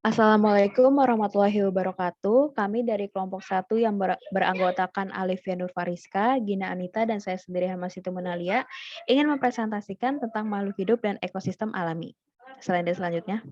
Assalamualaikum warahmatullahi wabarakatuh. Kami dari kelompok satu yang beranggotakan Alifia Nur Fariska, Gina Anita, dan saya sendiri Hamasitu Menalia ingin mempresentasikan tentang makhluk hidup dan ekosistem alami. Selanjutnya.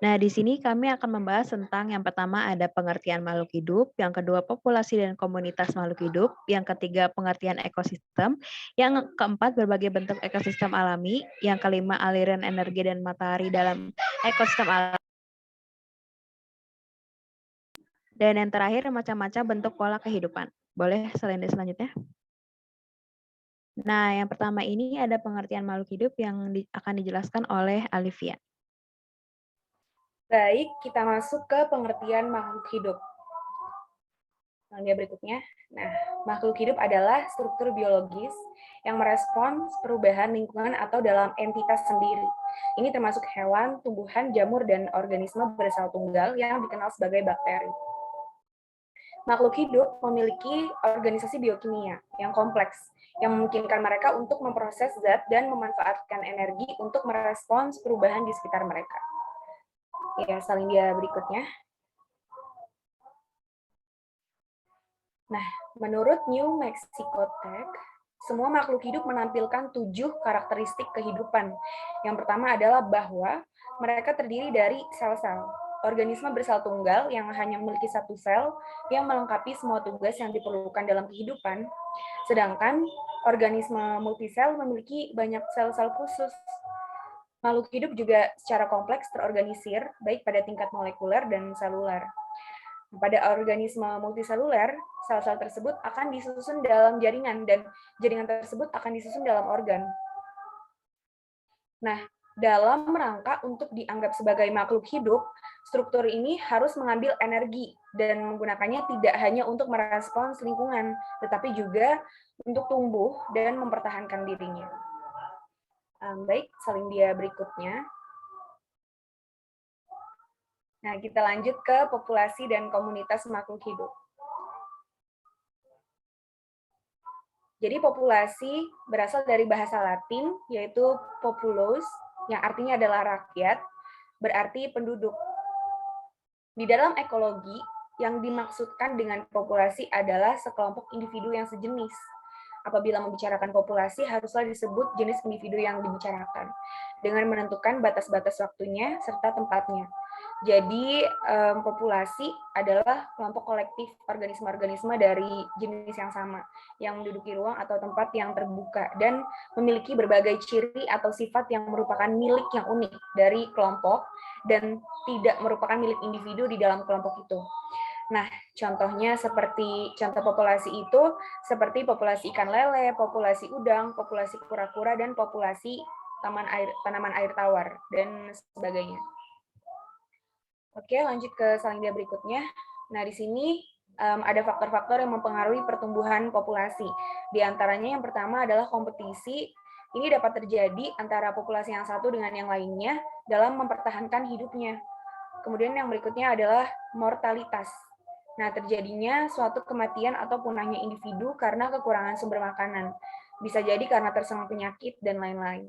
Nah, di sini kami akan membahas tentang yang pertama ada pengertian makhluk hidup, yang kedua populasi dan komunitas makhluk hidup, yang ketiga pengertian ekosistem, yang keempat berbagai bentuk ekosistem alami, yang kelima aliran energi dan matahari dalam ekosistem alami, dan yang terakhir macam-macam bentuk pola kehidupan. Boleh selanjutnya? Nah, yang pertama ini ada pengertian makhluk hidup yang akan dijelaskan oleh Alivia. Baik, kita masuk ke pengertian makhluk hidup. Selanjutnya berikutnya. Nah, makhluk hidup adalah struktur biologis yang merespons perubahan lingkungan atau dalam entitas sendiri. Ini termasuk hewan, tumbuhan, jamur, dan organisme bersel tunggal yang dikenal sebagai bakteri. Makhluk hidup memiliki organisasi biokimia yang kompleks, yang memungkinkan mereka untuk memproses zat dan memanfaatkan energi untuk merespons perubahan di sekitar mereka. Ya, selanjutnya berikutnya. Nah, menurut New Mexico Tech, semua makhluk hidup menampilkan 7 karakteristik kehidupan. Yang pertama adalah bahwa mereka terdiri dari sel-sel. Organisme bersel tunggal yang hanya memiliki satu sel yang melengkapi semua tugas yang diperlukan dalam kehidupan. Sedangkan organisme multisel memiliki banyak sel-sel khusus. Makhluk hidup juga secara kompleks terorganisir, baik pada tingkat molekuler dan seluler. Pada organisme multiseluler, sel-sel tersebut akan disusun dalam jaringan, dan jaringan tersebut akan disusun dalam organ. Nah, dalam rangka untuk dianggap sebagai makhluk hidup, struktur ini harus mengambil energi dan menggunakannya tidak hanya untuk merespons lingkungan, tetapi juga untuk tumbuh dan mempertahankan dirinya. Baik, selanjutnya berikutnya. Nah, kita lanjut ke populasi dan komunitas makhluk hidup. Jadi populasi berasal dari bahasa Latin, yaitu populus, yang artinya adalah rakyat, berarti penduduk. Di dalam ekologi, yang dimaksudkan dengan populasi adalah sekelompok individu yang sejenis. Apabila membicarakan populasi, haruslah disebut jenis individu yang dibicarakan, dengan menentukan batas-batas waktunya serta tempatnya. Jadi populasi adalah kelompok kolektif organisme-organisme dari jenis yang sama, yang menduduki ruang atau tempat yang terbuka dan memiliki berbagai ciri atau sifat yang merupakan milik yang unik dari kelompok dan tidak merupakan milik individu di dalam kelompok itu. Nah, contohnya seperti contoh populasi itu seperti populasi ikan lele, populasi udang, populasi kura-kura, dan populasi tanaman air tawar dan sebagainya. Oke, lanjut ke selanjutnya berikutnya. Nah, di sini ada faktor-faktor yang mempengaruhi pertumbuhan populasi. Di antaranya yang pertama adalah kompetisi. Ini dapat terjadi antara populasi yang satu dengan yang lainnya dalam mempertahankan hidupnya. Kemudian yang berikutnya adalah mortalitas. Nah, terjadinya suatu kematian atau punahnya individu karena kekurangan sumber makanan. Bisa jadi karena terserang penyakit dan lain-lain.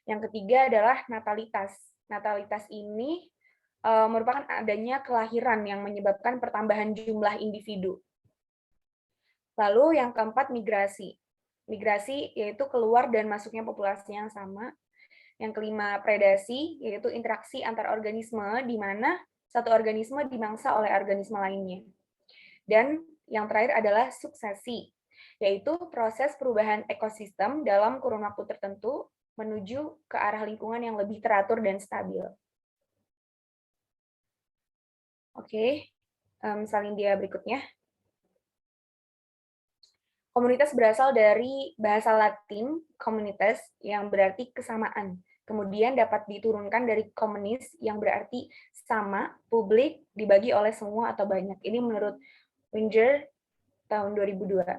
Yang ketiga adalah natalitas. Natalitas ini merupakan adanya kelahiran yang menyebabkan pertambahan jumlah individu. Lalu yang keempat, migrasi. Migrasi yaitu keluar dan masuknya populasi yang sama. Yang kelima, predasi, yaitu interaksi antar organisme di mana satu organisme dimangsa oleh organisme lainnya. Dan yang terakhir adalah suksesi, yaitu proses perubahan ekosistem dalam kurun waktu tertentu menuju ke arah lingkungan yang lebih teratur dan stabil. Oke, selanjutnya berikutnya. Komunitas berasal dari bahasa Latin, communitas, yang berarti kesamaan. Kemudian dapat diturunkan dari communis, yang berarti sama, publik, dibagi oleh semua atau banyak. Ini menurut Winger tahun 2002.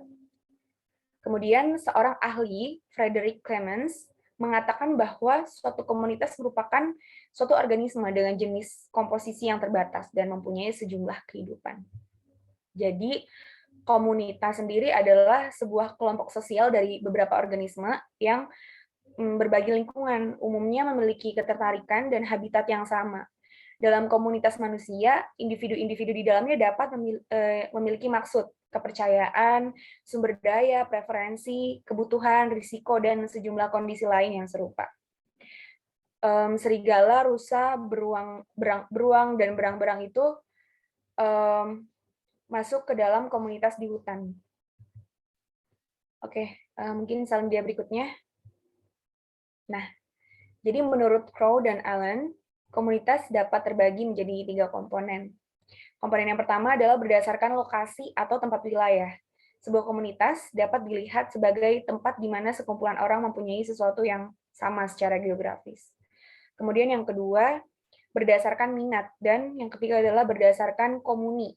Kemudian seorang ahli, Frederick Clemens, mengatakan bahwa suatu komunitas merupakan suatu organisme dengan jenis komposisi yang terbatas dan mempunyai sejumlah kehidupan. Jadi, komunitas sendiri adalah sebuah kelompok sosial dari beberapa organisme yang berbagai lingkungan umumnya memiliki ketertarikan dan habitat yang sama. Dalam komunitas manusia, individu-individu di dalamnya dapat memiliki maksud, kepercayaan, sumber daya, preferensi, kebutuhan, risiko, dan sejumlah kondisi lain yang serupa. Serigala, rusa, beruang, dan berang-berang itu masuk ke dalam komunitas di hutan. Oke, mungkin salin dia berikutnya. Nah, jadi menurut Crow dan Allen, komunitas dapat terbagi menjadi 3 komponen. Komponen yang pertama adalah berdasarkan lokasi atau tempat wilayah. Sebuah komunitas dapat dilihat sebagai tempat di mana sekumpulan orang mempunyai sesuatu yang sama secara geografis. Kemudian yang kedua, berdasarkan minat. Dan yang ketiga adalah berdasarkan komuni.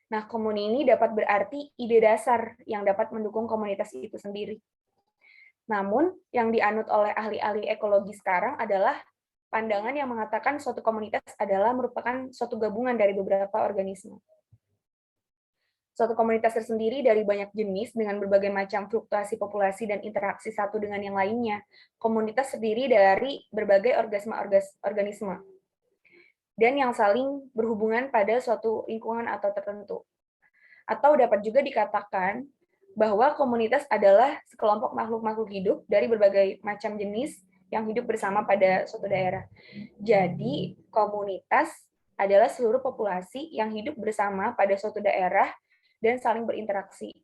Nah, komuni ini dapat berarti ide dasar yang dapat mendukung komunitas itu sendiri. Namun, yang dianut oleh ahli-ahli ekologi sekarang adalah pandangan yang mengatakan suatu komunitas adalah merupakan suatu gabungan dari beberapa organisme. Suatu komunitas tersendiri dari banyak jenis dengan berbagai macam fluktuasi populasi dan interaksi satu dengan yang lainnya. Komunitas terdiri dari berbagai organisme dan yang saling berhubungan pada suatu lingkungan atau tertentu. Atau dapat juga dikatakan bahwa komunitas adalah sekelompok makhluk-makhluk hidup dari berbagai macam jenis yang hidup bersama pada suatu daerah. Jadi, komunitas adalah seluruh populasi yang hidup bersama pada suatu daerah dan saling berinteraksi.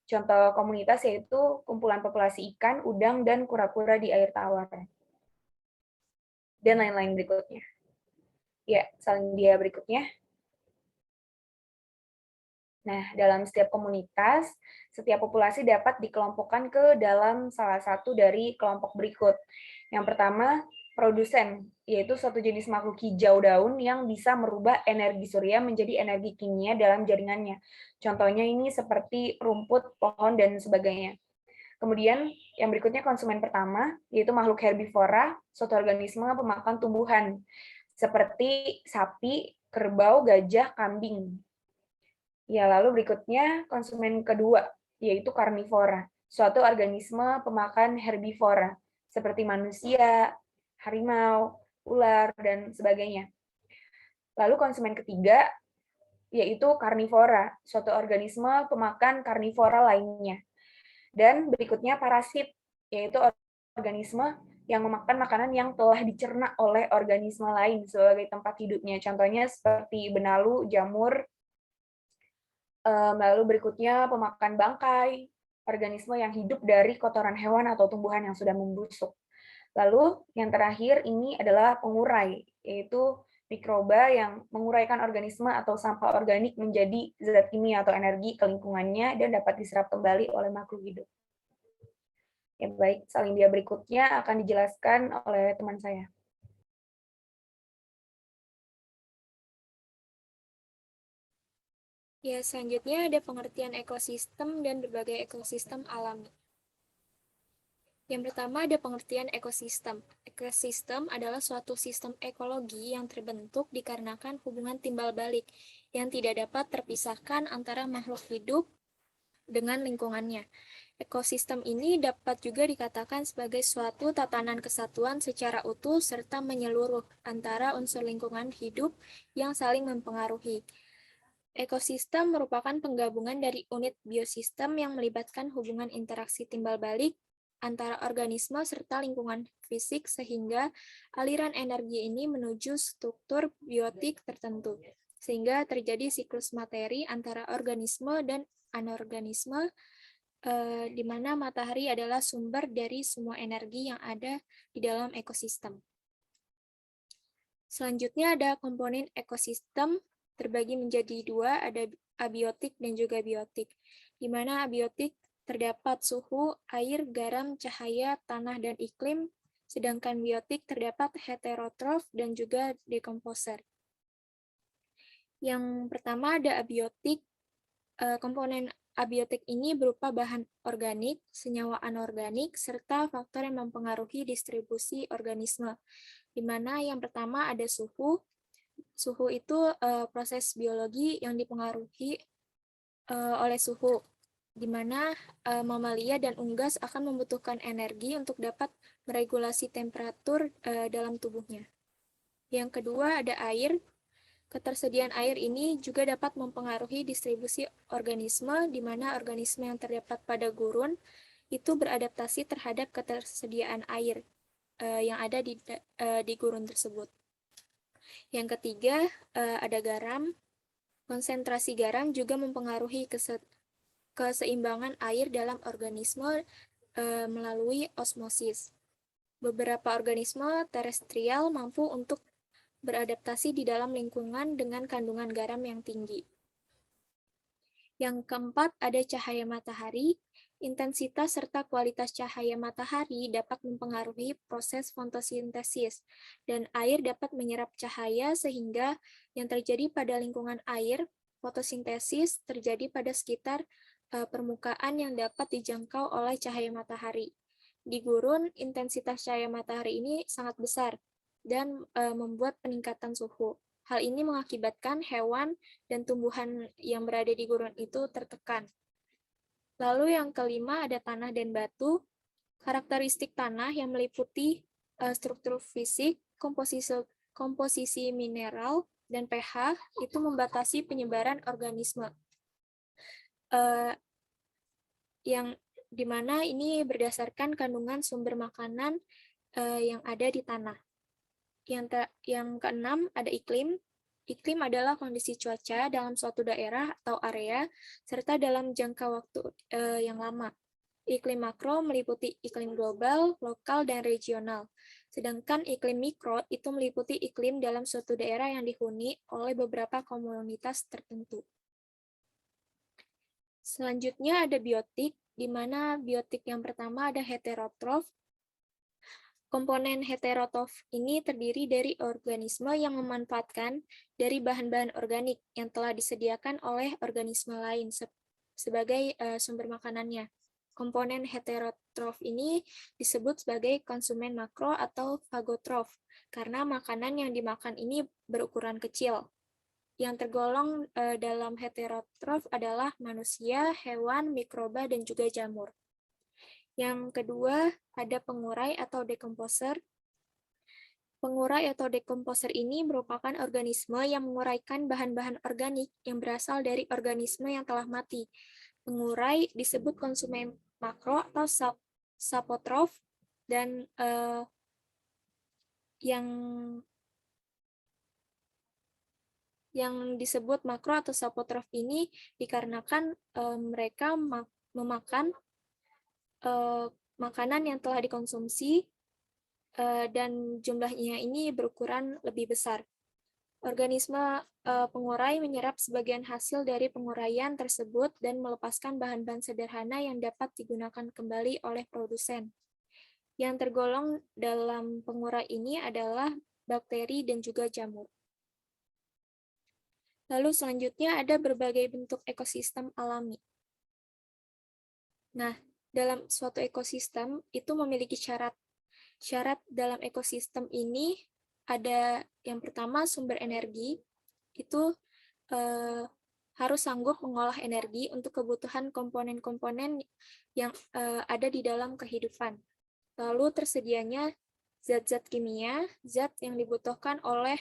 Contoh komunitas yaitu kumpulan populasi ikan, udang, dan kura-kura di air tawar. Dan lain-lain berikutnya. Ya, salin dia berikutnya. Nah, dalam setiap komunitas, setiap populasi dapat dikelompokkan ke dalam salah satu dari kelompok berikut. Yang pertama, produsen, yaitu suatu jenis makhluk hijau daun yang bisa merubah energi surya menjadi energi kimia dalam jaringannya. Contohnya ini seperti rumput, pohon, dan sebagainya. Kemudian, yang berikutnya konsumen pertama, yaitu makhluk herbivora, suatu organisme pemakan tumbuhan, seperti sapi, kerbau, gajah, kambing. Ya, lalu berikutnya konsumen kedua, yaitu karnivora, suatu organisme pemakan herbivora, seperti manusia, harimau, ular, dan sebagainya. Lalu konsumen ketiga, yaitu karnivora, suatu organisme pemakan karnivora lainnya. Dan berikutnya parasit, yaitu organisme yang memakan makanan yang telah dicerna oleh organisme lain sebagai tempat hidupnya. Contohnya seperti benalu, jamur. Lalu berikutnya pemakan bangkai, organisme yang hidup dari kotoran hewan atau tumbuhan yang sudah membusuk. Lalu yang terakhir ini adalah pengurai, yaitu mikroba yang menguraikan organisme atau sampah organik menjadi zat kimia atau energi ke lingkungannya dan dapat diserap kembali oleh makhluk hidup. Ya baik, salin dia berikutnya akan dijelaskan oleh teman saya. Ya, selanjutnya ada pengertian ekosistem dan berbagai ekosistem alami. Yang pertama ada pengertian ekosistem. Ekosistem adalah suatu sistem ekologi yang terbentuk dikarenakan hubungan timbal balik yang tidak dapat terpisahkan antara makhluk hidup dengan lingkungannya. Ekosistem ini dapat juga dikatakan sebagai suatu tatanan kesatuan secara utuh serta menyeluruh antara unsur lingkungan hidup yang saling mempengaruhi. Ekosistem merupakan penggabungan dari unit biosistem yang melibatkan hubungan interaksi timbal balik antara organisme serta lingkungan fisik sehingga aliran energi ini menuju struktur biotik tertentu, sehingga terjadi siklus materi antara organisme dan anorganisme, di mana matahari adalah sumber dari semua energi yang ada di dalam ekosistem. Selanjutnya ada komponen ekosistem, terbagi menjadi 2, ada abiotik dan juga biotik, di mana abiotik terdapat suhu, air, garam, cahaya, tanah, dan iklim, sedangkan biotik terdapat heterotrof dan juga dekomposer. Yang pertama ada abiotik. Komponen abiotik ini berupa bahan organik, senyawa anorganik, serta faktor yang mempengaruhi distribusi organisme, di mana yang pertama ada suhu. Suhu itu proses biologi yang dipengaruhi oleh suhu. di mana mamalia dan unggas akan membutuhkan energi untuk dapat meregulasi temperatur dalam tubuhnya. Yang kedua ada air. Ketersediaan air ini juga dapat mempengaruhi distribusi organisme, di mana organisme yang terdapat pada gurun itu beradaptasi terhadap ketersediaan air yang ada di gurun tersebut. Yang ketiga, ada garam. Konsentrasi garam juga mempengaruhi keseimbangan air dalam organisme melalui osmosis. Beberapa organisme terestrial mampu untuk beradaptasi di dalam lingkungan dengan kandungan garam yang tinggi. Yang keempat, ada cahaya matahari. Intensitas serta kualitas cahaya matahari dapat mempengaruhi proses fotosintesis, dan air dapat menyerap cahaya sehingga yang terjadi pada lingkungan air, fotosintesis terjadi pada sekitar permukaan yang dapat dijangkau oleh cahaya matahari. Di gurun, intensitas cahaya matahari ini sangat besar dan membuat peningkatan suhu. Hal ini mengakibatkan hewan dan tumbuhan yang berada di gurun itu tertekan. Lalu yang kelima ada tanah dan batu. Karakteristik tanah yang meliputi struktur fisik, komposisi mineral, dan pH itu membatasi penyebaran organisme. Yang dimana ini berdasarkan kandungan sumber makanan yang ada di tanah. Yang keenam ada iklim. Iklim adalah kondisi cuaca dalam suatu daerah atau area, serta dalam jangka waktu yang lama. Iklim makro meliputi iklim global, lokal, dan regional. Sedangkan iklim mikro itu meliputi iklim dalam suatu daerah yang dihuni oleh beberapa komunitas tertentu. Selanjutnya ada biotik, di mana biotik yang pertama ada heterotrof. Komponen heterotrof ini terdiri dari organisme yang memanfaatkan dari bahan-bahan organik yang telah disediakan oleh organisme lain sebagai sumber makanannya. Komponen heterotrof ini disebut sebagai konsumen makro atau fagotrof, karena makanan yang dimakan ini berukuran kecil. Yang tergolong dalam heterotrof adalah manusia, hewan, mikroba, dan juga jamur. Yang kedua, ada pengurai atau dekomposer. Pengurai atau dekomposer ini merupakan organisme yang menguraikan bahan-bahan organik yang berasal dari organisme yang telah mati. Pengurai disebut konsumen makro atau sapotrof, dan yang disebut makro atau sapotrof ini dikarenakan mereka memakan makanan yang telah dikonsumsi dan jumlahnya ini berukuran lebih besar. Organisme pengurai menyerap sebagian hasil dari penguraian tersebut dan melepaskan bahan-bahan sederhana yang dapat digunakan kembali oleh produsen. Yang tergolong dalam pengurai ini adalah bakteri dan juga jamur. Lalu selanjutnya ada berbagai bentuk ekosistem alami. Nah, dalam suatu ekosistem itu memiliki syarat. Syarat dalam ekosistem ini ada yang pertama sumber energi, itu harus sanggup mengolah energi untuk kebutuhan komponen-komponen yang ada di dalam kehidupan. Lalu tersedianya zat-zat kimia, zat yang dibutuhkan oleh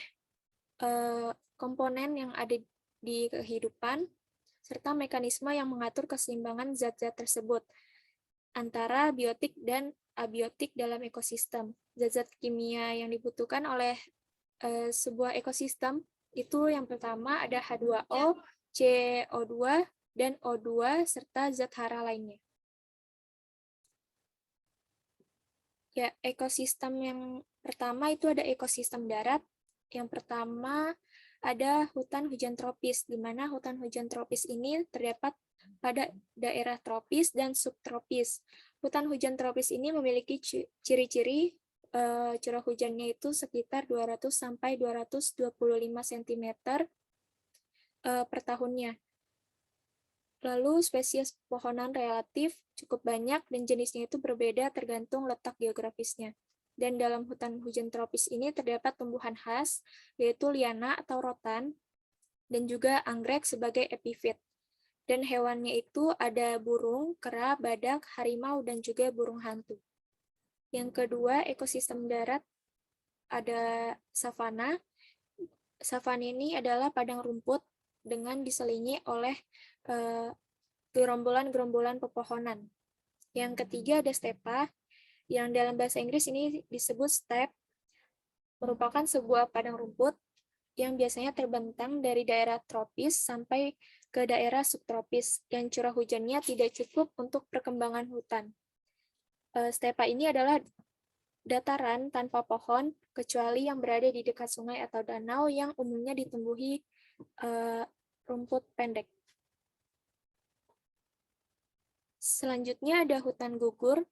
komponen yang ada di kehidupan, serta mekanisme yang mengatur keseimbangan zat-zat tersebut antara biotik dan abiotik dalam ekosistem. Zat-zat kimia yang dibutuhkan oleh sebuah ekosistem itu yang pertama ada H2O, CO2, dan O2, serta zat hara lainnya. Ya, ekosistem yang pertama itu ada ekosistem darat. Yang pertama ada hutan hujan tropis, di mana hutan hujan tropis ini terdapat pada daerah tropis dan subtropis. Hutan hujan tropis ini memiliki ciri-ciri curah hujannya itu sekitar 200 sampai 225 cm per tahunnya. Lalu spesies pohonan relatif cukup banyak dan jenisnya itu berbeda tergantung letak geografisnya. Dan dalam hutan hujan tropis ini terdapat tumbuhan khas, yaitu liana atau rotan, dan juga anggrek sebagai epifit. Dan hewannya itu ada burung, kera, badak, harimau, dan juga burung hantu. Yang kedua, ekosistem darat ada savana. Savana ini adalah padang rumput dengan diselingi oleh gerombolan-gerombolan pepohonan. Yang ketiga ada stepa, yang dalam bahasa Inggris ini disebut steppe, merupakan sebuah padang rumput yang biasanya terbentang dari daerah tropis sampai ke daerah subtropis, yang curah hujannya tidak cukup untuk perkembangan hutan. Stepa ini adalah dataran tanpa pohon, kecuali yang berada di dekat sungai atau danau yang umumnya ditumbuhi rumput pendek. Selanjutnya ada hutan gugur.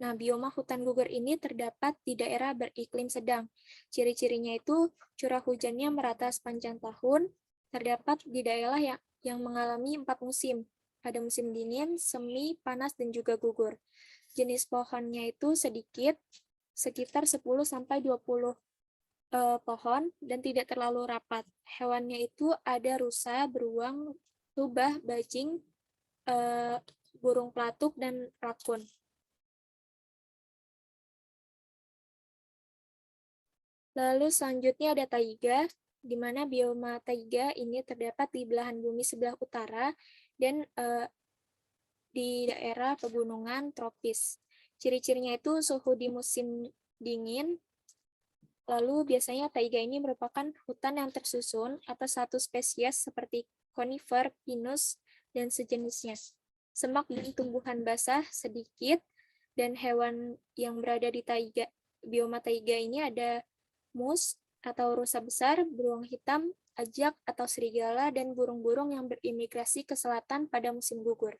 Nah, bioma hutan gugur ini terdapat di daerah beriklim sedang. Ciri-cirinya itu curah hujannya merata sepanjang tahun, terdapat di daerah yang mengalami 4 musim. Ada musim dingin, semi, panas, dan juga gugur. Jenis pohonnya itu sedikit, sekitar 10-20 pohon, dan tidak terlalu rapat. Hewannya itu ada rusa, beruang, rubah, bajing, burung pelatuk, dan rakun. Lalu selanjutnya ada taiga, di mana bioma taiga ini terdapat di belahan bumi sebelah utara dan di daerah pegunungan tropis. Ciri-cirinya itu suhu di musim dingin, lalu biasanya taiga ini merupakan hutan yang tersusun atas satu spesies seperti conifer, pinus, dan sejenisnya. Semak dan tumbuhan basah sedikit, dan hewan yang berada di bioma taiga ini ada mus atau rusa besar, beruang hitam, ajak atau serigala, dan burung-burung yang berimigrasi ke selatan pada musim gugur.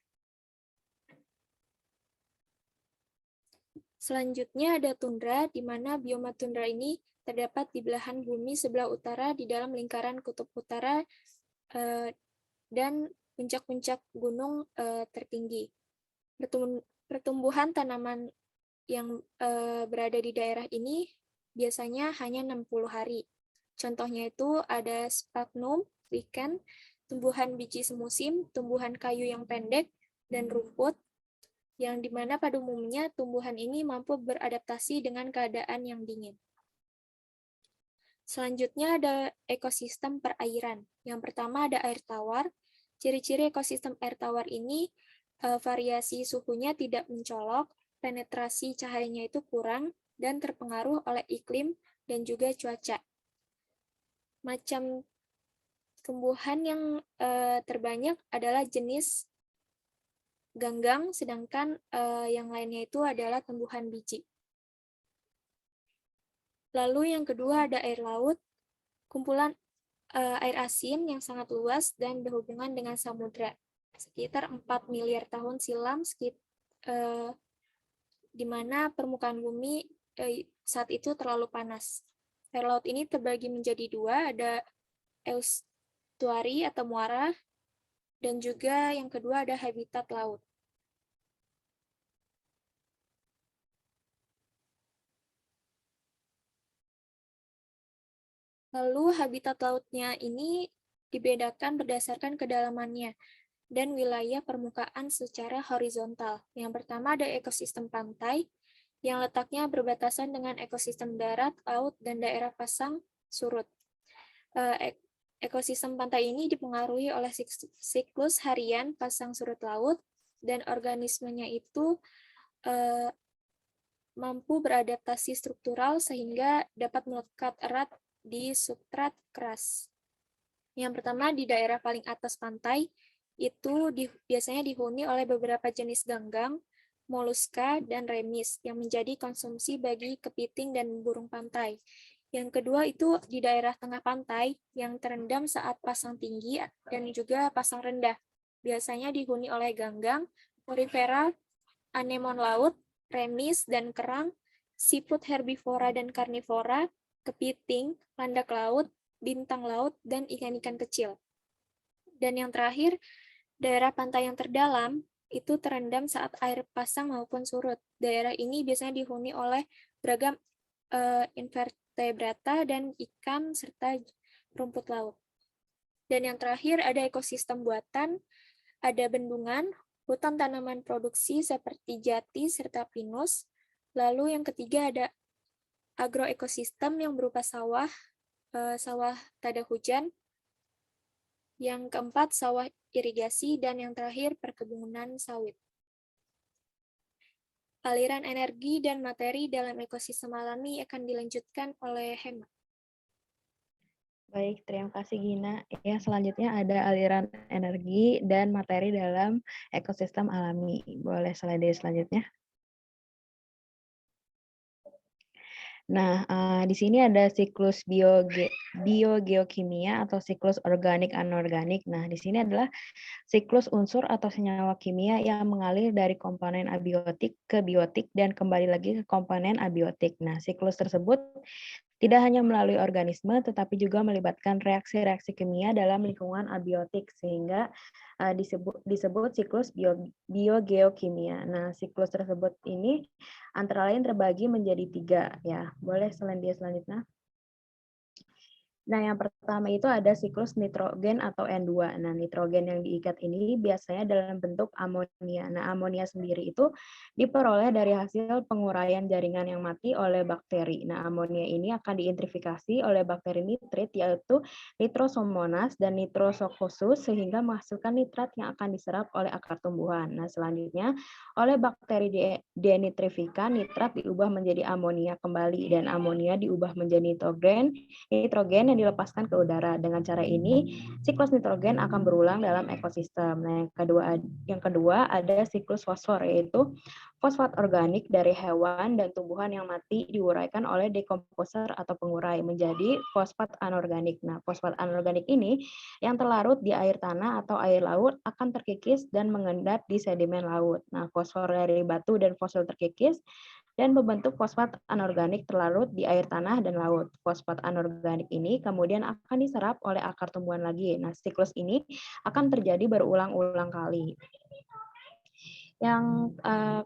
Selanjutnya ada tundra, di mana bioma tundra ini terdapat di belahan bumi sebelah utara di dalam lingkaran kutub utara dan puncak-puncak gunung tertinggi. Pertumbuhan tanaman yang berada di daerah ini biasanya hanya 60 hari. Contohnya itu ada sphagnum, lichen, tumbuhan biji semusim, tumbuhan kayu yang pendek, dan rumput, yang dimana pada umumnya tumbuhan ini mampu beradaptasi dengan keadaan yang dingin. Selanjutnya ada ekosistem perairan. Yang pertama ada air tawar. Ciri-ciri ekosistem air tawar ini variasi suhunya tidak mencolok, penetrasi cahayanya itu kurang, dan terpengaruh oleh iklim dan juga cuaca. Macam tumbuhan yang terbanyak adalah jenis ganggang, sedangkan yang lainnya itu adalah tumbuhan biji. Lalu yang kedua ada air laut, kumpulan air asin yang sangat luas dan berhubungan dengan samudra. Sekitar 4 miliar tahun silam, di mana permukaan bumi saat itu terlalu panas. Air laut ini terbagi menjadi dua, ada estuari atau muara, dan juga yang kedua ada habitat laut. Lalu habitat lautnya ini dibedakan berdasarkan kedalamannya dan wilayah permukaan secara horizontal. Yang pertama ada ekosistem pantai, yang letaknya berbatasan dengan ekosistem darat, laut, dan daerah pasang surut. Ekosistem pantai ini dipengaruhi oleh siklus harian pasang surut laut, dan organismenya itu mampu beradaptasi struktural sehingga dapat melekat erat di substrat keras. Yang pertama di daerah paling atas pantai, itu biasanya dihuni oleh beberapa jenis ganggang, moluska, dan remis yang menjadi konsumsi bagi kepiting dan burung pantai. Yang kedua itu di daerah tengah pantai yang terendam saat pasang tinggi dan juga pasang rendah. Biasanya dihuni oleh ganggang, porifera, anemon laut, remis, dan kerang, siput herbivora dan karnivora, kepiting, landak laut, bintang laut, dan ikan-ikan kecil. Dan yang terakhir, daerah pantai yang terdalam itu terendam saat air pasang maupun surut. Daerah ini biasanya dihuni oleh beragam invertebrata dan ikan serta rumput laut. Dan yang terakhir ada ekosistem buatan. Ada bendungan, hutan tanaman produksi seperti jati serta pinus. Lalu yang ketiga ada agroekosistem yang berupa sawah, sawah tada hujan. Yang keempat sawah irigasi, dan yang terakhir perkebunan sawit. Aliran energi dan materi dalam ekosistem alami akan dilanjutkan oleh Hema. Baik, terima kasih Gina. Ya, selanjutnya ada aliran energi dan materi dalam ekosistem alami. Boleh slide selanjutnya. Nah, di sini ada siklus biogeokimia atau siklus organik anorganik. Nah, di sini adalah siklus unsur atau senyawa kimia yang mengalir dari komponen abiotik ke biotik dan kembali lagi ke komponen abiotik. Nah, siklus tersebut tidak hanya melalui organisme, tetapi juga melibatkan reaksi-reaksi kimia dalam lingkungan abiotik, sehingga disebut siklus biogeokimia. Nah, siklus tersebut ini antara lain terbagi menjadi 3. Ya, boleh selanjutnya. Nah, yang pertama itu ada siklus nitrogen atau N2. Nah, nitrogen yang diikat ini biasanya dalam bentuk amonia. Nah, amonia sendiri itu diperoleh dari hasil penguraian jaringan yang mati oleh bakteri. Nah, amonia ini akan diintrifikasi oleh bakteri nitrit, yaitu nitrosomonas dan nitrosocosus, sehingga menghasilkan nitrat yang akan diserap oleh akar tumbuhan. Nah, selanjutnya, oleh bakteri denitrifikan, nitrat diubah menjadi amonia kembali, dan amonia diubah menjadi nitrogen yang dilepaskan ke udara. Dengan cara ini, siklus nitrogen akan berulang dalam ekosistem. Nah, yang kedua ada siklus fosfor, yaitu fosfat organik dari hewan dan tumbuhan yang mati diuraikan oleh dekomposer atau pengurai menjadi fosfat anorganik. Nah, fosfat anorganik ini yang terlarut di air tanah atau air laut akan terkikis dan mengendap di sedimen laut. Nah, fosfor dari batu dan fosil terkikis dan membentuk fosfat anorganik terlarut di air tanah dan laut. Fosfat anorganik ini kemudian akan diserap oleh akar tumbuhan lagi. Nah, siklus ini akan terjadi berulang-ulang kali. Yang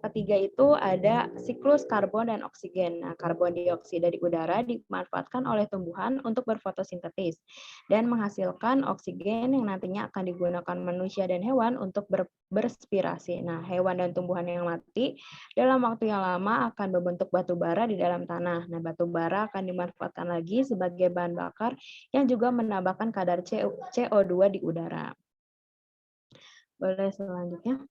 ketiga itu ada siklus karbon dan oksigen. Nah, karbon dioksida dari udara dimanfaatkan oleh tumbuhan untuk berfotosintesis dan menghasilkan oksigen yang nantinya akan digunakan manusia dan hewan untuk berrespirasi. Nah, hewan dan tumbuhan yang mati dalam waktu yang lama akan membentuk batu bara di dalam tanah. Nah, batu bara akan dimanfaatkan lagi sebagai bahan bakar yang juga menambahkan kadar CO2 di udara. Boleh selanjutnya.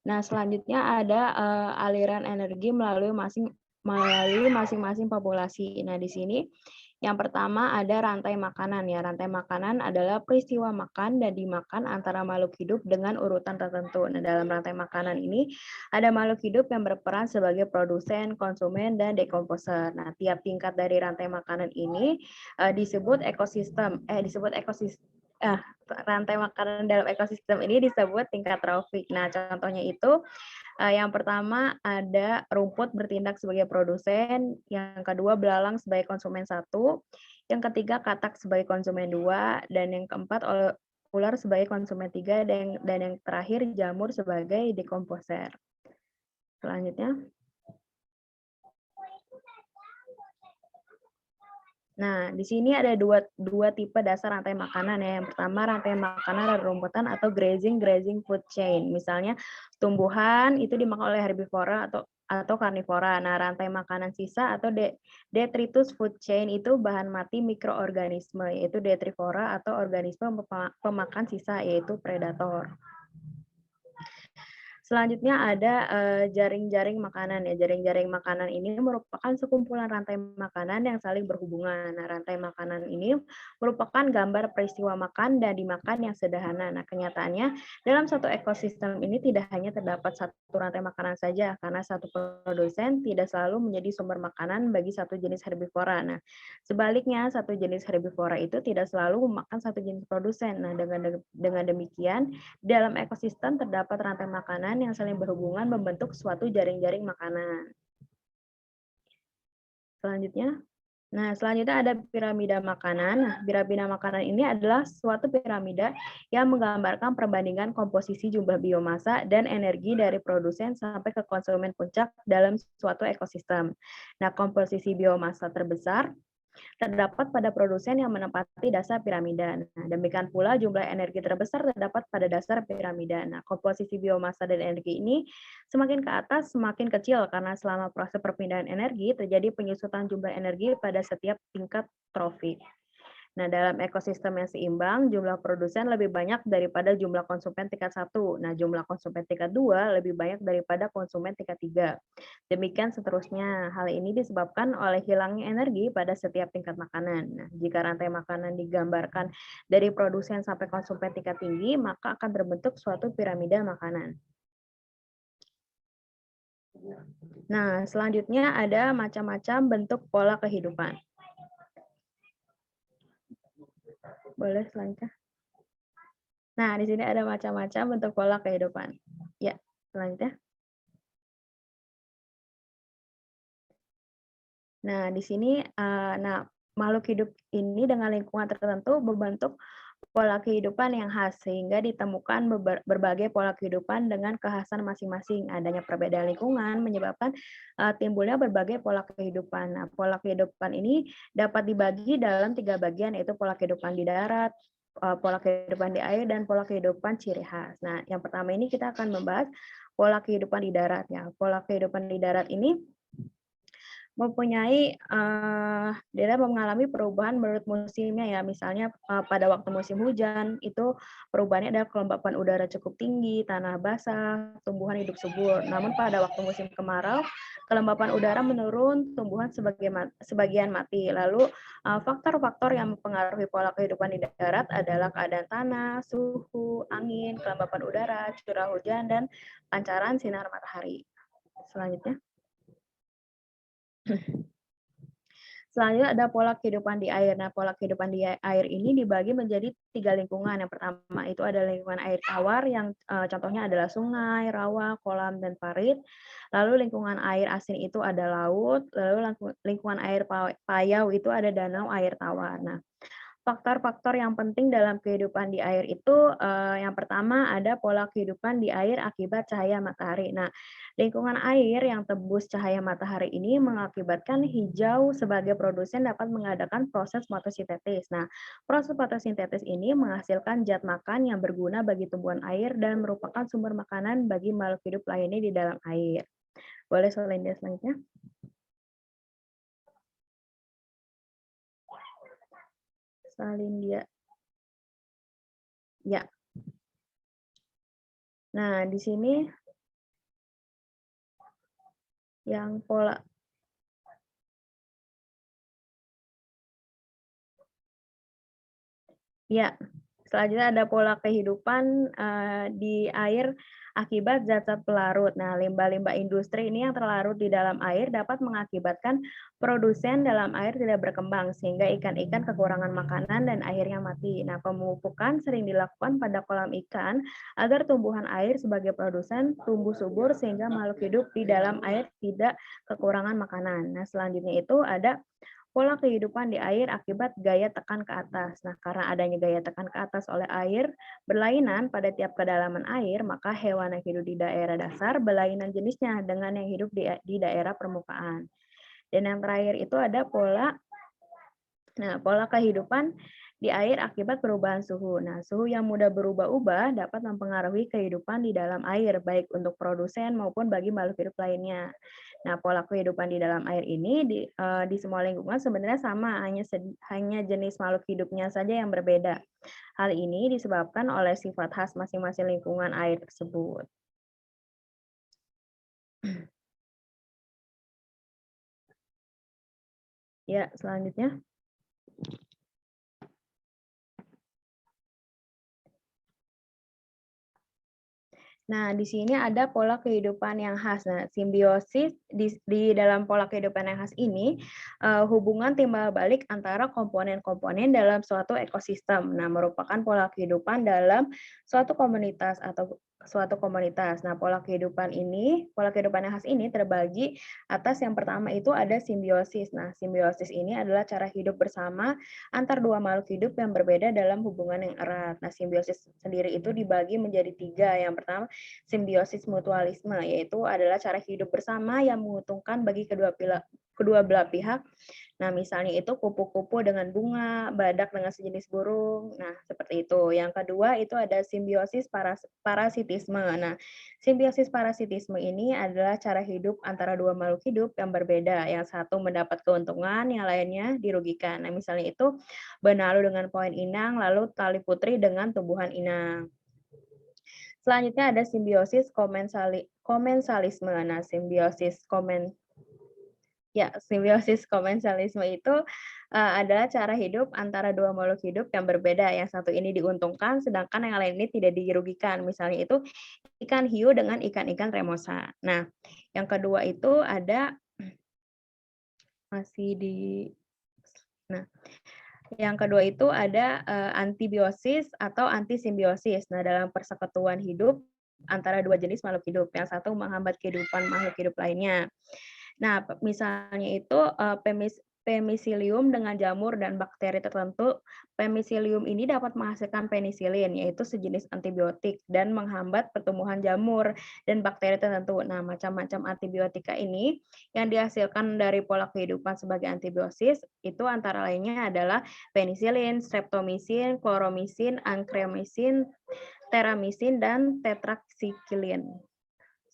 Nah, selanjutnya ada aliran energi melalui masing-masing populasi. Nah, di sini yang pertama ada rantai makanan ya. Rantai makanan adalah peristiwa makan dan dimakan antara makhluk hidup dengan urutan tertentu. Nah, dalam rantai makanan ini ada makhluk hidup yang berperan sebagai produsen, konsumen, dan dekomposer. Nah, tiap tingkat dari rantai makanan ini disebut ekosistem. Rantai makanan dalam ekosistem ini disebut tingkat trofik. Nah, contohnya itu yang pertama ada rumput bertindak sebagai produsen, yang kedua belalang sebagai konsumen 1, yang ketiga katak sebagai konsumen 2, dan yang keempat ular sebagai konsumen 3, dan yang terakhir jamur sebagai dekomposer. Selanjutnya. Nah, di sini ada dua tipe dasar rantai makanan ya. Yang pertama rantai makanan dari rumputan atau grazing food chain. Misalnya tumbuhan itu dimakan oleh herbivora atau karnivora. Nah, rantai makanan sisa atau detritus food chain itu bahan mati mikroorganisme, yaitu detrivora atau organisme pemakan sisa, yaitu predator. Selanjutnya ada jaring-jaring makanan ya. Jaring-jaring makanan ini merupakan sekumpulan rantai makanan yang saling berhubungan. Nah, rantai makanan ini merupakan gambar peristiwa makan dan dimakan yang sederhana. Nah, kenyataannya dalam satu ekosistem ini tidak hanya terdapat satu rantai makanan saja, karena satu produsen tidak selalu menjadi sumber makanan bagi satu jenis herbivora. Nah, sebaliknya satu jenis herbivora itu tidak selalu memakan satu jenis produsen. Nah, dengan demikian dalam ekosistem terdapat rantai makanan yang saling berhubungan membentuk suatu jaring-jaring makanan. Selanjutnya ada piramida makanan. Nah, piramida makanan ini adalah suatu piramida yang menggambarkan perbandingan komposisi jumlah biomasa dan energi dari produsen sampai ke konsumen puncak dalam suatu ekosistem. Nah, komposisi biomasa terbesar terdapat pada produsen yang menempati dasar piramida. Nah, demikian pula jumlah energi terbesar terdapat pada dasar piramida. Nah, komposisi biomasa dan energi ini semakin ke atas semakin kecil karena selama proses perpindahan energi terjadi penyusutan jumlah energi pada setiap tingkat trofi. Nah, dalam ekosistem yang seimbang, jumlah produsen lebih banyak daripada jumlah konsumen tingkat 1. Nah, jumlah konsumen tingkat 2 lebih banyak daripada konsumen tingkat 3. Demikian seterusnya. Hal ini disebabkan oleh hilangnya energi pada setiap tingkat makanan. Nah, jika rantai makanan digambarkan dari produsen sampai konsumen tingkat tinggi, maka akan terbentuk suatu piramida makanan. Nah, selanjutnya ada macam-macam bentuk pola kehidupan. Boleh selanjutnya. Nah, di sini ada macam-macam bentuk pola kehidupan. Ya, selanjutnya. Nah, di sini makhluk hidup ini dengan lingkungan tertentu membentuk pola kehidupan yang khas sehingga ditemukan berbagai pola kehidupan dengan kekhasan masing-masing. Adanya perbedaan lingkungan menyebabkan timbulnya berbagai pola kehidupan. Nah, pola kehidupan ini dapat dibagi dalam 3 bagian, yaitu pola kehidupan di darat, pola kehidupan di air, dan pola kehidupan ciri khas. Nah, yang pertama ini kita akan membahas pola kehidupan di darat. Ya, pola kehidupan di darat ini mempunyai dia mengalami perubahan menurut musimnya ya. Misalnya pada waktu musim hujan itu perubahannya adalah kelembapan udara cukup tinggi, tanah basah, tumbuhan hidup subur. Namun pada waktu musim kemarau kelembapan udara menurun, tumbuhan sebagian mati. Lalu faktor-faktor yang mempengaruhi pola kehidupan di darat adalah keadaan tanah, suhu, angin, kelembapan udara, curah hujan, dan pancaran sinar matahari. Selanjutnya. Selanjutnya ada pola kehidupan di air. Nah, pola kehidupan di air ini dibagi menjadi 3 lingkungan. Yang pertama itu ada lingkungan air tawar yang contohnya adalah sungai, rawa, kolam, dan parit. Lalu lingkungan air asin itu ada laut. Lalu lingkungan air payau itu ada danau air tawar. Nah, faktor-faktor yang penting dalam kehidupan di air itu yang pertama ada pola kehidupan di air akibat cahaya matahari. Nah, lingkungan air yang tembus cahaya matahari ini mengakibatkan hijau sebagai produsen dapat mengadakan proses fotosintesis. Nah, proses fotosintesis ini menghasilkan zat makan yang berguna bagi tumbuhan air dan merupakan sumber makanan bagi makhluk hidup lainnya di dalam air. Boleh selanjutnya? Salin dia. Ya. Nah, di sini yang pola ya, selanjutnya ada pola kehidupan di air akibat zat-zat pelarut. Nah, limbah-limbah industri ini yang terlarut di dalam air dapat mengakibatkan produsen dalam air tidak berkembang sehingga ikan-ikan kekurangan makanan dan akhirnya mati. Nah, pemupukan sering dilakukan pada kolam ikan agar tumbuhan air sebagai produsen tumbuh subur sehingga makhluk hidup di dalam air tidak kekurangan makanan. Nah, selanjutnya itu ada pola kehidupan di air akibat gaya tekan ke atas. Nah, karena adanya gaya tekan ke atas oleh air berlainan pada tiap kedalaman air, maka hewan yang hidup di daerah dasar berlainan jenisnya dengan yang hidup di daerah permukaan. Dan yang terakhir itu ada pola kehidupan di air akibat perubahan suhu. Nah, suhu yang mudah berubah-ubah dapat mempengaruhi kehidupan di dalam air, baik untuk produsen maupun bagi makhluk hidup lainnya. Nah, pola kehidupan di dalam air ini di semua lingkungan sebenarnya sama, hanya jenis makhluk hidupnya saja yang berbeda. Hal ini disebabkan oleh sifat khas masing-masing lingkungan air tersebut. Ya, selanjutnya. Nah, di sini ada pola kehidupan yang khas. Nah, simbiosis di dalam pola kehidupan yang khas ini hubungan timbal balik antara komponen-komponen dalam suatu ekosistem. Nah, merupakan pola kehidupan dalam suatu komunitas atau suatu komunitas. Nah, pola kehidupan yang khas ini terbagi atas yang pertama itu ada simbiosis. Nah, simbiosis ini adalah cara hidup bersama antar dua makhluk hidup yang berbeda dalam hubungan yang erat. Nah, simbiosis sendiri itu dibagi menjadi 3. Yang pertama, simbiosis mutualisme, yaitu adalah cara hidup bersama yang menguntungkan bagi kedua kedua belah pihak. Nah, misalnya itu kupu-kupu dengan bunga, badak dengan sejenis burung. Nah, seperti itu. Yang kedua itu ada simbiosis parasitisme. Nah, simbiosis parasitisme ini adalah cara hidup antara dua makhluk hidup yang berbeda. Yang satu mendapat keuntungan, yang lainnya dirugikan. Nah, misalnya itu benalu dengan pohon inang, lalu tali putri dengan tumbuhan inang. Selanjutnya ada simbiosis komensalisme. Nah, simbiosis komensalisme itu adalah cara hidup antara dua makhluk hidup yang berbeda. Yang satu ini diuntungkan, sedangkan yang lain ini tidak dirugikan. Misalnya itu ikan hiu dengan ikan-ikan remosa. Nah, yang kedua itu ada Nah, yang kedua itu ada antibiosis atau antisimbiosis. Nah, dalam persekutuan hidup antara dua jenis makhluk hidup, yang satu menghambat kehidupan makhluk hidup lainnya. Nah, misalnya itu pemisilium dengan jamur dan bakteri tertentu. Pemisilium ini dapat menghasilkan penisilin, yaitu sejenis antibiotik, dan menghambat pertumbuhan jamur dan bakteri tertentu. Nah, macam-macam antibiotika ini yang dihasilkan dari pola kehidupan sebagai antibiosis, itu antara lainnya adalah penisilin, streptomisin, kloromisin, ankreomisin, teramisin, dan tetrasikilin.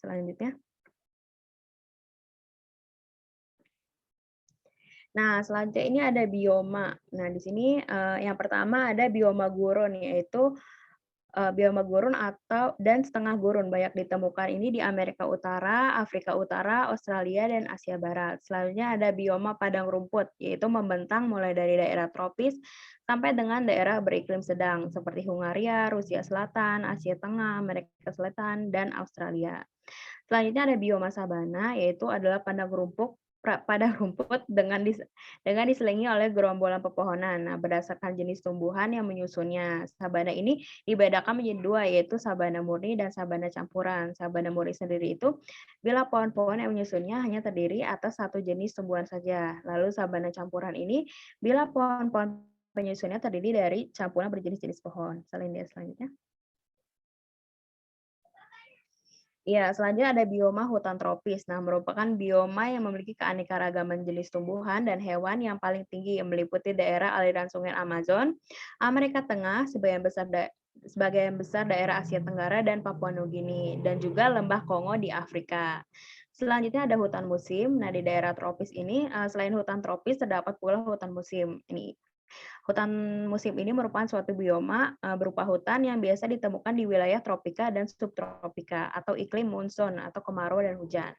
Selanjutnya. Nah, selanjutnya ini ada bioma. Nah, di sini yang pertama ada bioma gurun, yaitu bioma gurun dan setengah gurun. Banyak ditemukan ini di Amerika Utara, Afrika Utara, Australia, dan Asia Barat. Selanjutnya ada bioma padang rumput, yaitu membentang mulai dari daerah tropis sampai dengan daerah beriklim sedang, seperti Hungaria, Rusia Selatan, Asia Tengah, Amerika Selatan, dan Australia. Selanjutnya ada bioma sabana, yaitu adalah padang rumput dengan diselingi oleh gerombolan pepohonan. Nah, berdasarkan jenis tumbuhan yang menyusunnya. Sabana ini dibedakan menjadi dua, yaitu sabana murni dan sabana campuran. Sabana murni sendiri itu bila pohon-pohon yang menyusunnya hanya terdiri atas satu jenis tumbuhan saja. Lalu sabana campuran ini bila pohon-pohon penyusunnya terdiri dari campuran berjenis-jenis pohon. Selanjutnya. Ya, selanjutnya ada bioma hutan tropis. Nah, merupakan bioma yang memiliki keanekaragaman jenis tumbuhan dan hewan yang paling tinggi, yang meliputi daerah aliran sungai Amazon, Amerika Tengah, sebagian besar daerah Asia Tenggara dan Papua Nugini, dan juga lembah Kongo di Afrika. Selanjutnya ada hutan musim. Nah, di daerah tropis ini, selain hutan tropis, terdapat pula hutan musim. Hutan musim ini merupakan suatu bioma berupa hutan yang biasa ditemukan di wilayah tropika dan subtropika atau iklim monsun atau kemarau dan hujan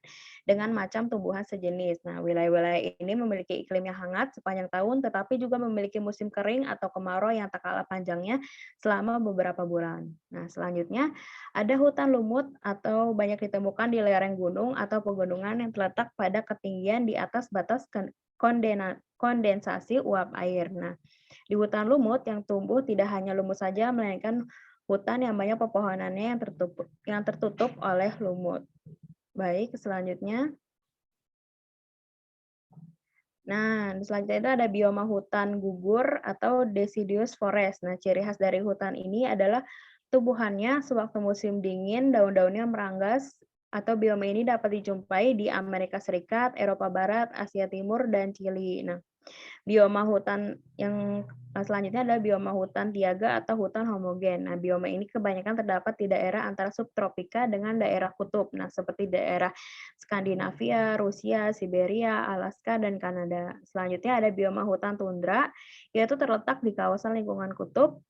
dengan macam tumbuhan sejenis. Nah, wilayah-wilayah ini memiliki iklim yang hangat sepanjang tahun tetapi juga memiliki musim kering atau kemarau yang tak kalah panjangnya selama beberapa bulan. Nah, selanjutnya ada hutan lumut atau banyak ditemukan di lereng gunung atau pegunungan yang terletak pada ketinggian di atas batas kondensasi uap air. Nah, di hutan lumut yang tumbuh tidak hanya lumut saja, melainkan hutan yang banyak pepohonannya yang tertutup oleh lumut. Baik, selanjutnya. Nah, selanjutnya itu ada bioma hutan gugur atau deciduous forest. Nah, ciri khas dari hutan ini adalah tumbuhannya sewaktu musim dingin, daun-daunnya meranggas, atau bioma ini dapat dijumpai di Amerika Serikat, Eropa Barat, Asia Timur, dan Chili. Nah, bioma hutan yang selanjutnya adalah bioma hutan tiaga atau hutan homogen. Nah, bioma ini kebanyakan terdapat di daerah antara subtropika dengan daerah kutub. Nah, seperti daerah Skandinavia, Rusia, Siberia, Alaska, dan Kanada. Selanjutnya ada bioma hutan tundra, yaitu terletak di kawasan lingkungan kutub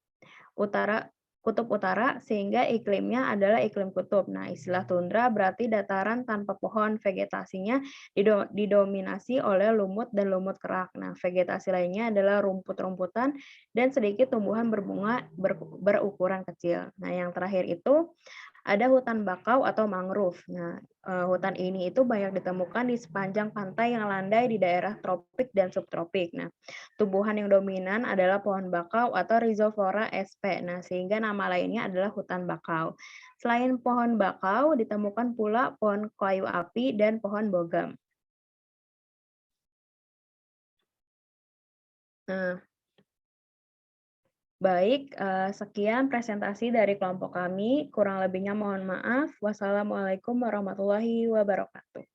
utara sehingga iklimnya adalah iklim kutub. Nah, istilah tundra berarti dataran tanpa pohon, vegetasinya didominasi oleh lumut dan lumut kerak. Nah, vegetasi lainnya adalah rumput-rumputan dan sedikit tumbuhan berbunga berukuran kecil. Nah, yang terakhir itu ada hutan bakau atau mangrove. Nah, hutan ini itu banyak ditemukan di sepanjang pantai yang landai di daerah tropik dan subtropik. Nah, tumbuhan yang dominan adalah pohon bakau atau Rhizophyra sp. Nah, sehingga nama lainnya adalah hutan bakau. Selain pohon bakau, ditemukan pula pohon kayu api dan pohon bogam. Nah, baik, sekian presentasi dari kelompok kami. Kurang lebihnya mohon maaf. Wassalamualaikum warahmatullahi wabarakatuh.